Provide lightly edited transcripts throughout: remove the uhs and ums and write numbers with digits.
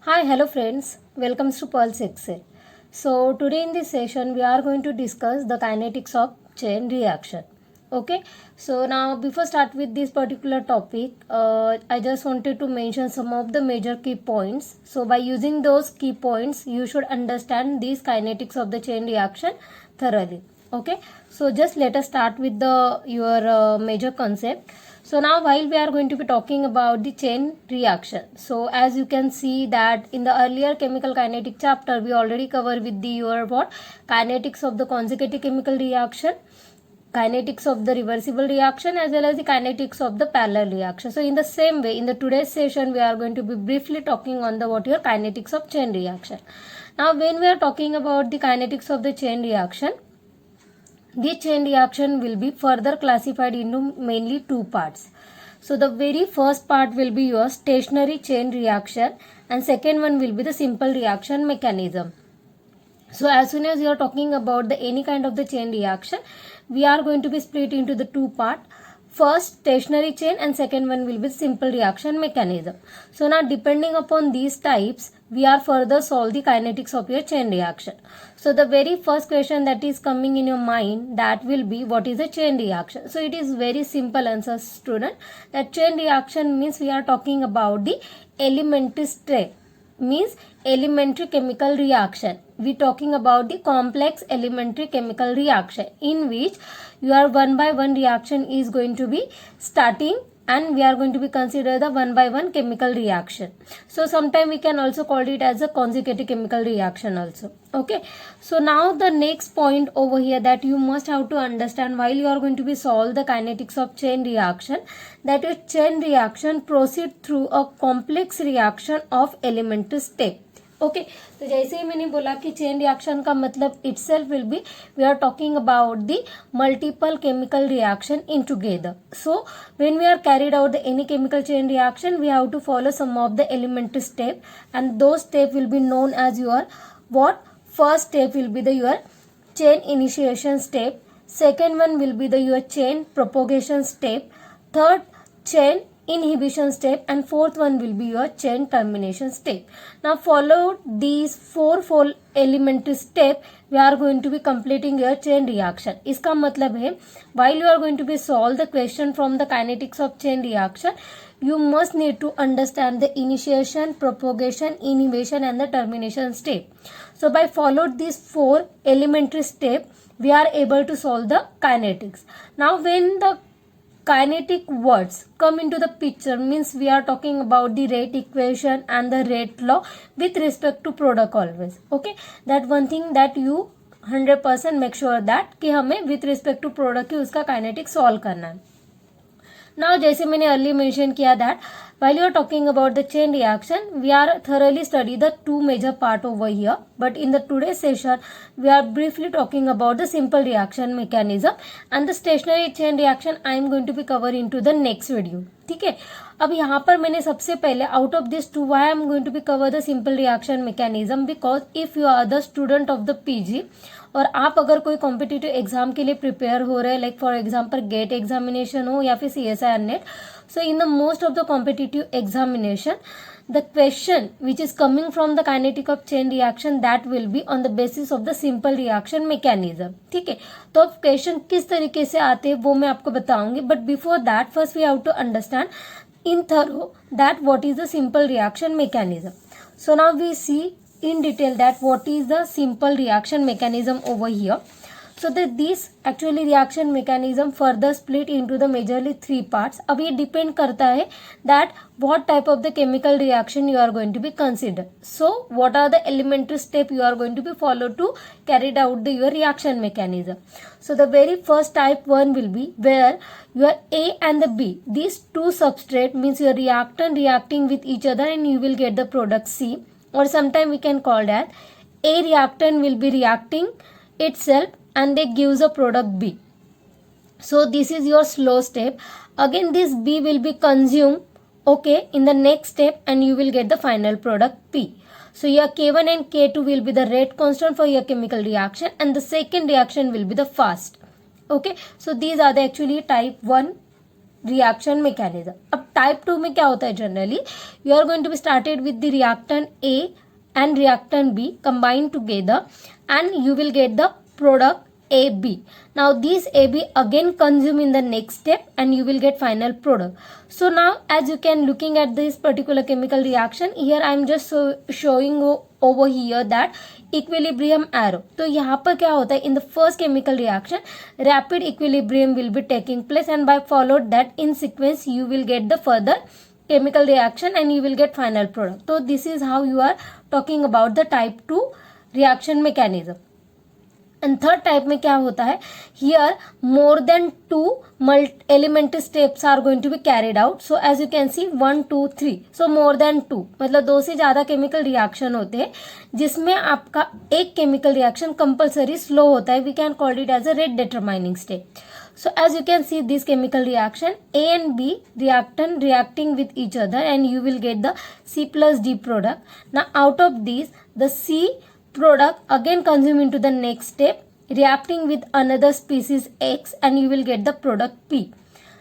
Hi, hello friends. Welcome to Pulse Excel. So today in this session we are going to discuss the kinetics of chain reaction. Okay. So now before start with this particular topic, I just wanted to mention some of the major key points. So by using those key points, you should understand these kinetics of the chain reaction thoroughly. Okay. So just let us start with the your major concept. So now while we are going to be talking about the chain reaction, so as you can see that in the earlier chemical kinetic chapter we already covered with the your what kinetics of the consecutive chemical reaction, kinetics of the reversible reaction as well as the kinetics of the parallel reaction. So in the same way in the today's session we are going to be briefly talking on the what your kinetics of chain reaction. Now when we are talking about the kinetics of the chain reaction, the chain reaction will be further classified into mainly two parts. So the very first part will be your stationary chain reaction and second one will be the simple reaction mechanism. So as soon as you are talking about the any kind of the chain reaction, we are going to be split into the two part. First stationary chain and second one will be simple reaction mechanism. So now depending upon these types, we are further solve the kinetics of your chain reaction. So the very first question that is coming in your mind, that will be what is a chain reaction. So it is very simple answer student, that chain reaction means we are talking about the elementary step, means elementary chemical reaction. We talking about the complex elementary chemical reaction in which your one by one reaction is going to be starting and we are going to be consider the one by one chemical reaction. So sometime we can also call it as a consecutive chemical reaction also. Okay. So now the next point over here that you must have to understand while you are going to be solve the kinetics of chain reaction, that your chain reaction proceed through a complex reaction of elementary step. Okay तो जैसे ही मैंने बोला कि chain reaction का मतलब itself will be we are talking about the multiple chemical reaction in together. So when we are carried out the any chemical chain reaction we have to follow some of the elementary step and दो step will be known as your what. First step will be the your chain initiation step, second one will be the your chain propagation step, third chain inhibition step and fourth one will be your chain termination step. Now follow these four elementary step, we are going to be completing your chain reaction. इसका मतलब है while you are going to be solve the question from the kinetics of chain reaction, you must need to understand the initiation, propagation, inhibition and the termination step. So by followed these four elementary step, we are able to solve the kinetics. Now when the kinetic words come into the picture, means we are talking about the rate equation and the rate law with respect to product always. Okay, that one thing that you 100% make sure that कि हमें with respect to product ही उसका kinetic solve करना है. Now जैसे मैंने earlier mention किया that while you are talking about the chain reaction, we are thoroughly study the two major part over here. But in the today's session, we are briefly talking about the simple reaction mechanism and the stationary chain reaction I am going to be cover into the next video. ठीक है. अब यहाँ पर मैंने सबसे पहले out of this two why I am going to be cover the simple reaction mechanism, because if you are the student of the PG और आप अगर कोई कॉम्पिटिटिव एग्जाम के लिए प्रिपेयर हो रहे हैं, like for example GATE examination हो या फिर CSIR NET, so in the most of the competitive examination the question which is coming from the kinetic of chain reaction that will be on the basis of the simple reaction mechanism. ठीक है. तो अब question किस तरीके से आते हैं वो मैं आपको बताऊंगी, but before that first we have to understand in thorough that what is the simple reaction mechanism. So now we see in detail that what is the simple reaction mechanism over here. So that this actually reaction mechanism further split into the majorly three parts. अब ये depend करता है that what type of the chemical reaction you are going to be consider. So what are the elementary step you are going to be follow to carried out the your reaction mechanism. So the very first type one will be where your A and the B, these two substrate means your reactant reacting with each other and you will get the product C, or sometime we can call that A reactant will be reacting itself and they gives a product B. So this is your slow step. Again this B will be consumed, okay, in the next step and you will get the final product P. So your K1 and K2 will be the rate constant for your chemical reaction and the second reaction will be the fast. Okay, so these are the actually type 1 reaction mechanism. अब type 2 में क्या होता है generally, you are going to be started with the reactant A and reactant B combined together and you will get the product AB. Now these AB again consume in the next step and you will get final product. So now as you can looking at this particular chemical reaction, here I am just showing over here that equilibrium arrow. तो यहाँ पर क्या होता है, in the first chemical reaction rapid equilibrium will be taking place and by followed that in sequence you will get the further chemical reaction and you will get final product. So this is how you are talking about the type 2 reaction mechanism. And third type में क्या होता है, here more than 2 elementary steps are going to be carried out. So as you can see 1 2 3, so more than 2 मतलब 2 से ज़्यादा chemical reaction होते हैं जिसमें आपका एक केमिकल रिएक्शन कंपल्सरी स्लो होता है. We can call it as a rate determining step. So as you can see this chemical reaction, A and B reactant reacting with each other and you will get the C plus D product. Now out of these the C product again consume into the next step reacting with another species X and you will get the product P.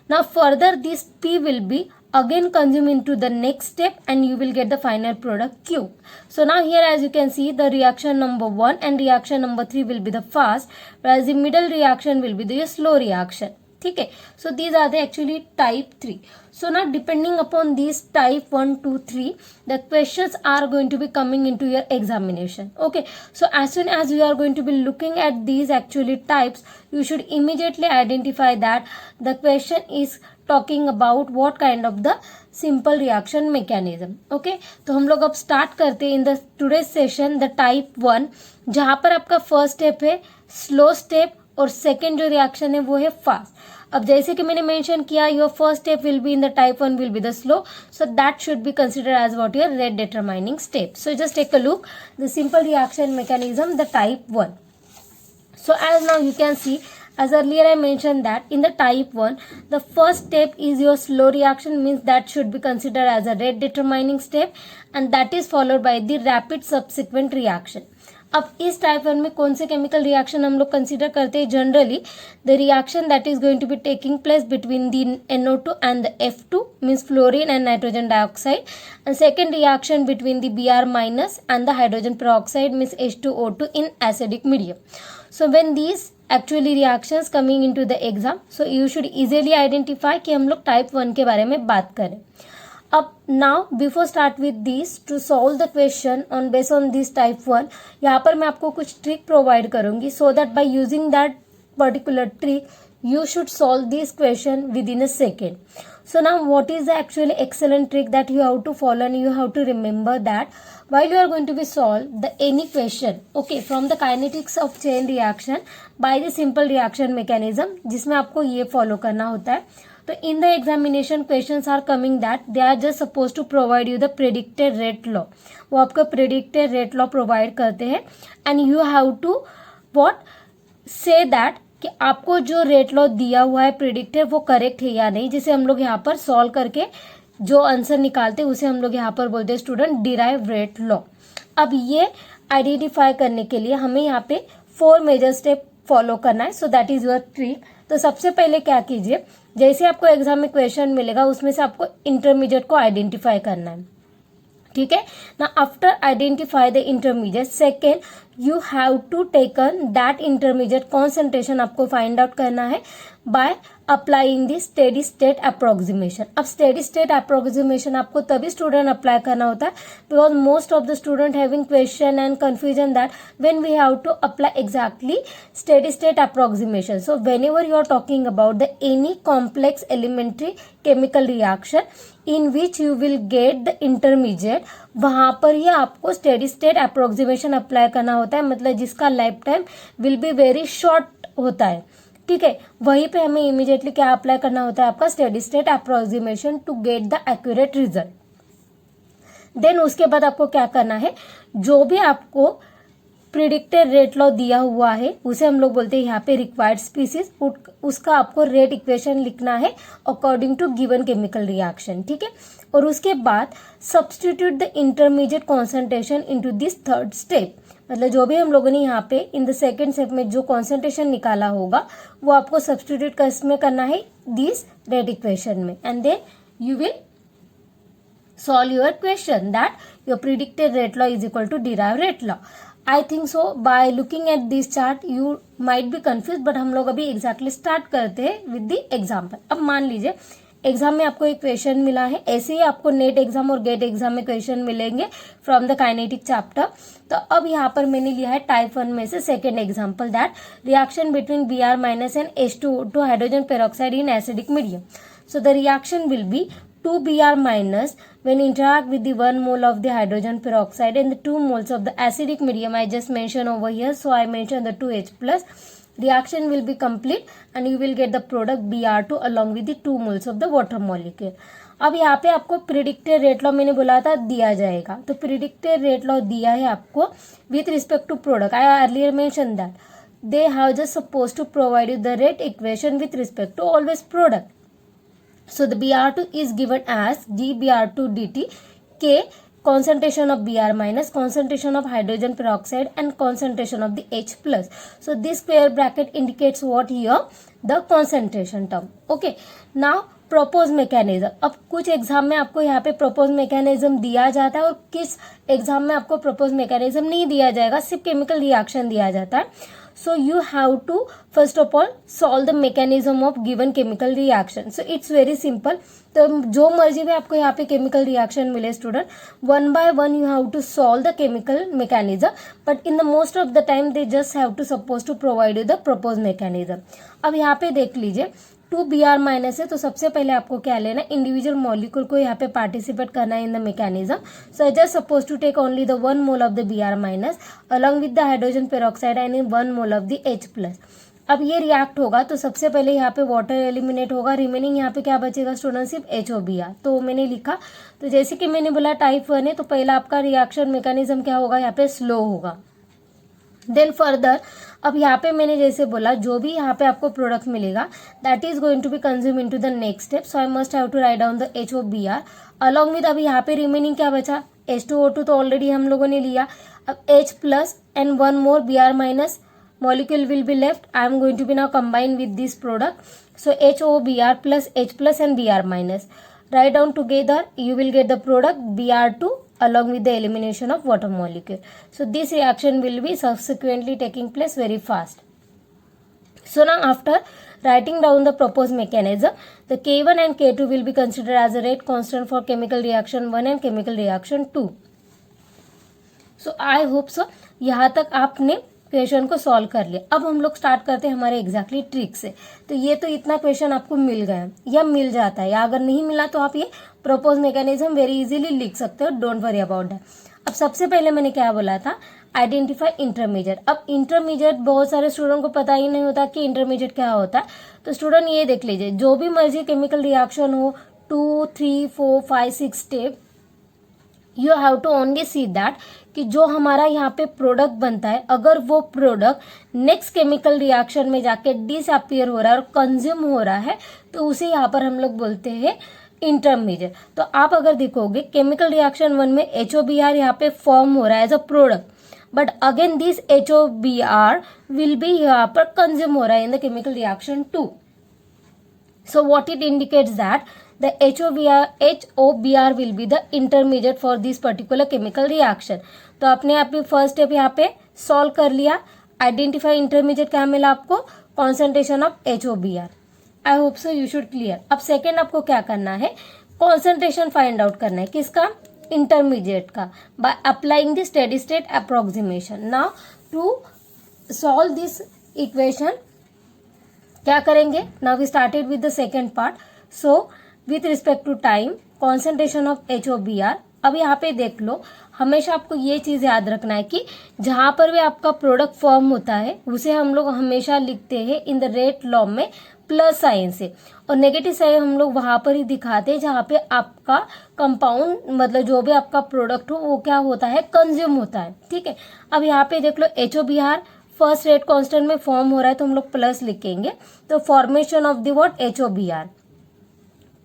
Now further this P will be again consume into the next step and you will get the final product Q. So now here as you can see the reaction number 1 and reaction number 3 will be the fast, whereas the middle reaction will be the slow reaction. ठीक है, so these are the actually type 3. So now depending upon these type 1 2 3 the questions are going to be coming into your examination. Okay, so as soon as you are going to be looking at these actually types, you should immediately identify that the question is talking about what kind of the simple reaction mechanism. Okay, तो हम लोग अब start करते हैं in the today session the type 1, जहाँ पर आपका first step है स्लो स्टेप और सेकेंड जो रिएक्शन है वो है फास्ट. अब जैसे कि मैंने मेंशन किया your first step will be in the type 1 will be the slow, so that should be considered as what your rate determining step. So just take a look the simple reaction mechanism the type 1. So as now you can see, as earlier I mentioned that in the type 1 the first step is your slow reaction, means that should be considered as a rate determining step and that is followed by the rapid subsequent reaction. अब इस type 1 में कौन से chemical reaction हम लोग consider करते हैं, generally the reaction that is going to be taking place between the NO2 and the F2 means fluorine and nitrogen dioxide, and second reaction between the Br minus and the hydrogen peroxide means H2O2 in acidic medium. So when these actually reactions coming into the exam, so you should easily identify कि हम लोग type 1 के बारे में बात करें. अब now before start with this to solve the question on base on this type 1, यहाँ पर मैं आपको कुछ ट्रिक प्रोवाइड करूंगी so that by using that particular trick you should solve this question within a second. So now what is the actually excellent trick that you have to follow and you have to remember that while you are going to be solve the any question, okay, from the kinetics of chain reaction by the simple reaction mechanism, जिसमें आपको ये follow करना होता है. तो in the examination questions are coming that they are just supposed to provide you the predicted rate law. वो आपको predicted rate law provide करते हैं and you have to what say that कि आपको जो रेट लॉ दिया हुआ है प्रिडिक्टेड वो करेक्ट है या नहीं, जिसे हम लोग यहाँ पर सॉल्व करके जो आंसर निकालते हैं उसे हम लोग यहाँ पर बोलते हैं स्टूडेंट डिराइव रेट लॉ. अब ये आइडेंटिफाई करने के लिए हमें यहाँ पे 4 मेजर स्टेप फॉलो करना है. सो दैट इज योर ट्रिक. तो सबसे पहले क्या कीजिए, जैसे आपको एग्जाम में क्वेश्चन मिलेगा उसमें से आपको इंटरमीडिएट को आइडेंटिफाई करना है. ठीक है ना. After identify the intermediate, second you have to taken that intermediate concentration आपको फाइंड आउट करना है by applying the steady state approximation. अब स्टेडी स्टेट अप्रोक्सीमेशन आपको तभी स्टूडेंट अप्लाई करना होता है because most of the student having question and confusion that when we have to apply exactly steady state approximation. So whenever you are talking about the any complex elementary chemical reaction in which you will get the intermediate, वहां पर ही आपको steady state approximation apply करना होता है, मतलब जिसका life time will be very short होता है. ठीक है, वहीं पे हमें इमीडिएटली क्या अप्लाई करना होता है आपका steady state approximation to get the accurate result. Then उसके बाद आपको क्या करना है, जो भी आपको प्रिडिक्टेड रेट लॉ दिया हुआ है उसे हम लोग बोलते हैं यहाँ पे रिक्वायर्ड स्पीसीज, उसका आपको रेट इक्वेशन लिखना है according to given chemical reaction. ठीक है, और उसके बाद substitute the intermediate concentration into this third step. मतलब जो भी हम लोगों ने यहाँ पे इन द सेकेंड स्टेप में जो कॉन्सेंट्रेशन निकाला होगा वो आपको सब्सटीट्यूट किसमें करना है, दिस रेट इक्वेशन में, and then you will solve your question that your predicted rate law is equal to derived rate law. I think so by looking at this chart you might be confused, but हम लोग अभी exactly start करते हैं with the example. अब मान लीजिए exam में आपको एक क्वेश्चन मिला है, ऐसे ही आपको नेट एग्जाम और गेट एग्जाम में क्वेश्चन मिलेंगे फ्रॉम द काइनेटिक चैप्टर. तो अब यहाँ पर मैंने लिया है टाइप 1 में से second example, that reaction between Br minus and H2O2 hydrogen peroxide in acidic medium. So the reaction will be 2Br minus when interact with the 1 mole of the hydrogen peroxide and the 2 moles of the acidic medium I just mentioned over here. So I mentioned the 2H plus. Reaction will be complete and you will get the product Br2 along with the 2 moles of the water molecule. अब यहाँ पे आपको predicted rate law मैंने बोला था दिया जाएगा, तो प्रिडिक्टेड रेट लॉ दिया है आपको with respect to product. I earlier mention that they have just supposed to provide you the rate equation with respect to always product. So the Br2 is given as dBr2 dt K concentration of Br minus concentration of hydrogen peroxide and concentration of the H plus. So this square bracket indicates what here, the concentration term. Okay, now propose mechanism. अब कुछ exam में आपको यहाँ पे propose mechanism दिया जाता है और किस एग्जाम में आपको प्रोपोज मैकेनिज्म नहीं दिया जाएगा, सिर्फ केमिकल रिएक्शन दिया जाता है. So you have to first of all solve the mechanism of given chemical reaction. So it's very simple. तो जो मर्जी भी आपको यहाँ पे केमिकल रिएक्शन मिले student, one by one you have to solve the chemical mechanism, but in the most of the time they just have to suppose to provide you the propose mechanism. अब यहाँ पे देख लीजिए 2Br minus है, तो सबसे पहले आपको क्या लेना है, इंडिविजुअल मॉलिक्यूल को यहाँ पे पार्टिसिपेट करना है in the mechanism. So I just suppose to take only the 1 mole of the Br minus along with the hydrogen peroxide and in 1 mole of the H plus. अब ये react होगा तो सबसे पहले यहाँ पे वाटर एलिमिनेट होगा, remaining यहाँ पे क्या बचेगा स्टूडेंट, सिर्फ HOBr. तो मैंने लिखा, तो जैसे कि मैंने बोला टाइप 1 है तो पहला आपका रिएक्शन मैकेनिज्म क्या होगा, यहाँ पे स्लो होगा. देन फर्दर अब यहाँ पे मैंने जैसे बोला जो भी यहाँ पे आपको प्रोडक्ट मिलेगा that is going to be consume into the next step. So I must have to write down the HOBr along with, अभी यहाँ पे रिमेनिंग क्या बचा, H2O2 तो ऑलरेडी हम लोगों ने लिया. अब H plus and 1 more Br minus molecule will be left. I am going to be now combine with this product. So HOBr plus H plus and Br minus. Write down together. You will get the product Br2 along with the elimination of water molecule. So this reaction will be subsequently taking place very fast. So now after writing down the proposed mechanism, the K1 and K2 will be considered as a rate constant for chemical reaction 1 and chemical reaction 2. So I hope so. यहाँ तक आपने question को solve कर लिया. अब हम लोग start करते हैं हमारे एग्जैक्टली ट्रिक से. तो ये तो इतना क्वेश्चन आपको मिल गया या मिल जाता है, या अगर नहीं मिला तो आप ये प्रपोज मैकेनिज्म वेरी इजीली लिख सकते हो, डोंट वरी अबाउट दैट. अब सबसे पहले मैंने क्या बोला था, आइडेंटिफाई इंटरमीडिएट. अब इंटरमीडिएट बहुत सारे स्टूडेंट को पता ही नहीं होता कि इंटरमीडिएट क्या होता है. तो स्टूडेंट ये देख लीजिए, जो भी मर्जी केमिकल रिएक्शन हो 2, 3, 4, 5, 6 step, you have to only see that कि जो हमारा यहाँ पे प्रोडक्ट बनता है, अगर वो प्रोडक्ट नेक्स्ट केमिकल रिएक्शन में जाके डिसअपियर हो रहा है और कंज्यूम हो रहा है तो उसे यहाँ पर हम लोग बोलते हैं इंटरमीडिएट. तो आप अगर देखोगे केमिकल रिएक्शन 1 में HOBr यहाँ पे फॉर्म हो रहा है as a product, but again this HOBr will be यहाँ पर कंज्यूम हो रहा है in the chemical reaction 2. So what it indicates that the HOBr will be the intermediate for this particular chemical reaction. तो आपने अपनी फर्स्ट स्टेप यहाँ पे सॉल्व कर लिया. आइडेंटिफाई इंटरमीडिएट क्या मिला आपको, concentration of HOBr. I hope so you should clear. अब सेकेंड आपको क्या करना है, कॉन्सेंट्रेशन फाइंड आउट करना है, किसका, इंटरमीडिएट का, by applying the steady state approximation. Now to solve this equation क्या करेंगे, now we started with the second part. So with respect to time concentration of HOBr. अब यहाँ पे देख लो, हमेशा आपको ये चीज याद रखना है कि जहां पर भी आपका प्रोडक्ट फॉर्म होता है उसे हम लोग हमेशा लिखते हैं इन द रेट लॉ में प्लस साइन से, और नेगेटिव साइन हम लोग वहां पर ही दिखाते हैं जहां पे आपका कंपाउंड, मतलब जो भी आपका प्रोडक्ट हो वो क्या होता है, कंज्यूम होता है. ठीक है. अब यहाँ पे देख लो HOBr फर्स्ट रेट कांस्टेंट में फॉर्म हो रहा है तो हम लोग प्लस लिखेंगे. तो formation of the what, HOBr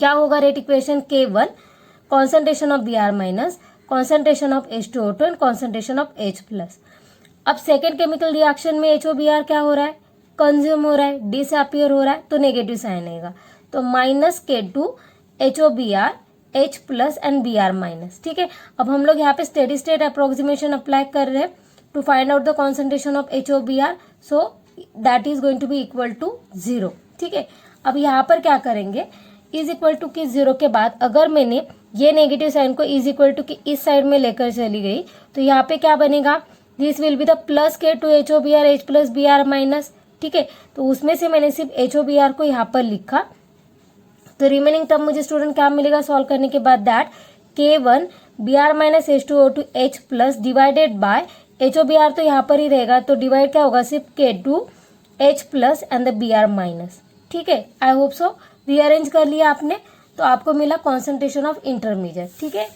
क्या होगा, rate equation K1 concentration of Br minus concentration of H2O2 and concentration of H plus. अब सेकेंड केमिकल रिएक्शन में HOBr क्या हो रहा है, कंज्यूम हो रहा है, डिसअपियर हो रहा है, तो नेगेटिव साइन आएगा, तो -K2 HOBr H plus and Br minus. ठीक है, अब हम लोग यहाँ पे स्टेडी स्टेट अप्रोक्सीमेशन अप्लाई कर रहे हैं to find out the concentration of HOBr, so that is going to be equal to 0। ठीक है, अब यहाँ पर क्या करेंगे, इज इक्वल टू की 0 के बाद अगर मैंने ये नेगेटिव साइन को इज इक्वल टू की इस साइड में लेकर चली गई तो यहाँ पे क्या बनेगा, this will be the +K2 HOBr H plus Br minus. ठीक है, तो उसमें से मैंने सिर्फ HOBr को यहाँ पर लिखा, तो रिमेनिंग टर्म मुझे स्टूडेंट क्या मिलेगा सॉल्व करने के बाद, that K1 Br minus H2O2 H plus divided by HOBr तो यहाँ पर ही रहेगा, तो डिवाइड क्या होगा, सिर्फ K2 H plus and the Br minus. ठीक है, आई होप सो रीअरेंज कर लिया आपने, तो आपको मिला कॉन्सेंट्रेशन ऑफ इंटरमीडिएट। ठीक है,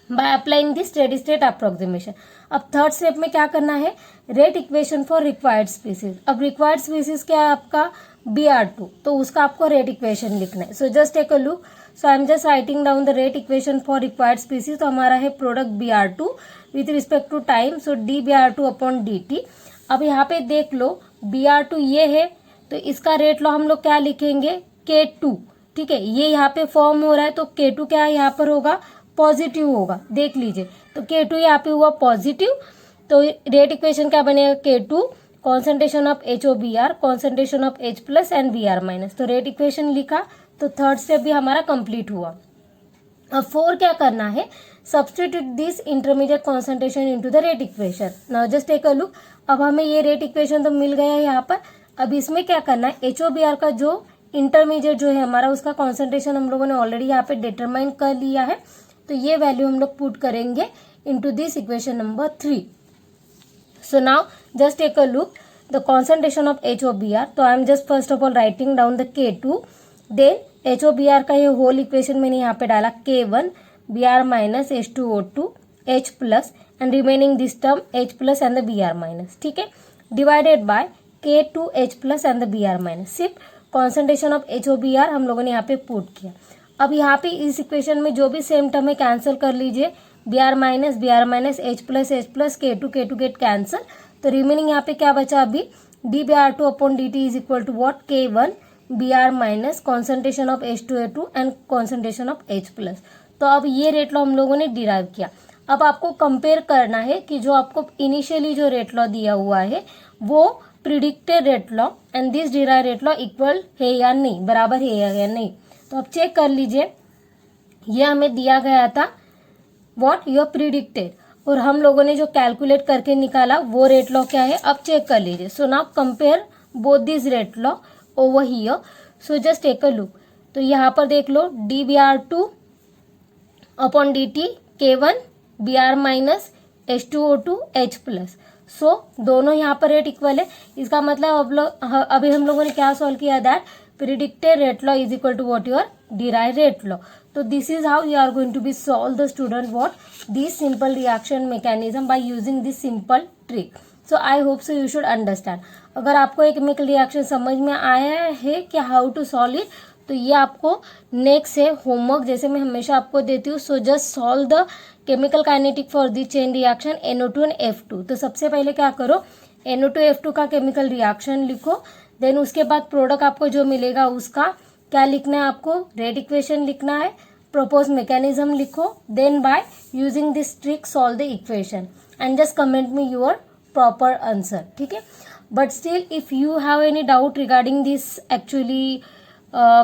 by applying this steady state approximation. अब थर्ड स्टेप में क्या करना है, rate equation for required species. अब रिक्वायर्ड स्पीसीज क्या है आपका, Br2, तो उसका आपको रेट इक्वेशन लिखना है। So just take a look, so I am just writing down the rate equation for required species. तो हमारा है product Br2 with respect to time, so dBr2 upon dt। अब यहाँ पे देख लो Br2 ये है, तो इसका रेट लो हम लोग क्या लिखेंगे, K2। ठीक है, ये यहाँ पे फॉर्म हो रहा है, तो K2 क्या यहाँ पर होगा, पॉजिटिव होगा, देख लीजिए, तो K2 यहाँ पे हुआ पॉजिटिव, तो रेट इक्वेशन क्या बनेगा, K2 concentration of HOBr concentration of H plus and Br minus. तो रेट इक्वेशन लिखा, तो थर्ड स्टेप भी हमारा कंप्लीट हुआ। अब 4 क्या करना है, substitute this intermediate concentration into the rate equation. Now just take a look, अब हमें ये रेट इक्वेशन तो मिल गया है यहाँ पर। अब इसमें क्या करना है, HOBr का जो इंटरमीडिएट जो है हमारा, उसका कॉन्सेंट्रेशन हम लोगों ने ऑलरेडी यहाँ पे डिटरमाइन कर लिया है, तो ये वैल्यू हम लोग पुट करेंगे into this equation number 3। So now just take a look the concentration of HOBr, तो I am just first of all writing down the K2, then HOBr का ये होल इक्वेशन मैंने यहाँ पे डाला, K1 Br minus H2O2 H plus and remaining this term H plus and the Br minus. ठीक है, divided by K2 H plus and the Br minus. सिर्फ concentration of HOBr हम लोगों ने यहाँ पे पुट किया। अब यहाँ पे इस इक्वेशन में जो भी सेम टर्म है कैंसिल कर लीजिए, Br minus H plus K2 get cancel, तो रिमेनिंग यहाँ पे क्या बचा अभी, dBr2 upon dt is equal to what, K1 Br minus concentration of H2O2 and concentration of H plus. तो अब ये रेट लॉ हम लोगों ने डिराइव किया। अब आपको कंपेयर करना है कि जो आपको इनिशियली जो रेट लॉ दिया हुआ है वो predicted rate law and this derive rate law equal है या नहीं, बराबर है या नहीं। तो अब चेक कर लीजिए, ये हमें दिया गया था व्हाट योर प्रिडिक्टेड, और हम लोगों ने जो कैलकुलेट करके निकाला वो रेट लॉ क्या है, अब चेक कर लीजिए। So now compare both this rate law over here, so just take a look, तो यहाँ पर देख लो dBr2 upon dt K1 Br minus H2O2 H plus. सो दोनों यहाँ पर रेट इक्वल है, इसका मतलब अभी हम लोगों ने क्या सॉल्व किया, that predicted rate law is equal to what your derived rate law. तो this is how you are going to be solve the student what this simple reaction mechanism by using this simple trick. So I hope so you should understand. अगर आपको एक chemical reaction समझ में आया है कि how to solve it, तो ये आपको नेक्स्ट है होमवर्क जैसे मैं हमेशा आपको देती हूँ। So just solve the chemical kinetic for the chain reaction NO2 and F2। तो सबसे पहले क्या करो, NO2 F2 का केमिकल रिएक्शन लिखो, देन उसके बाद प्रोडक्ट आपको जो मिलेगा उसका क्या लिखना है, आपको रेट इक्वेशन लिखना है, प्रपोज मैकेनिज्म लिखो, then by using this trick solve the equation and just comment me your proper answer. ठीक है, but still if you have any doubt regarding this actually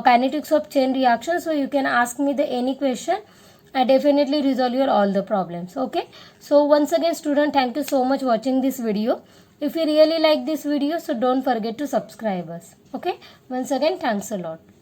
kinetics of chain reaction, so you can ask me the any question. I definitely resolve your all the problems. Okay, so once again student, thank you so much watching this video. If you really like this video, so don't forget to subscribe us. Okay, once again thanks a lot.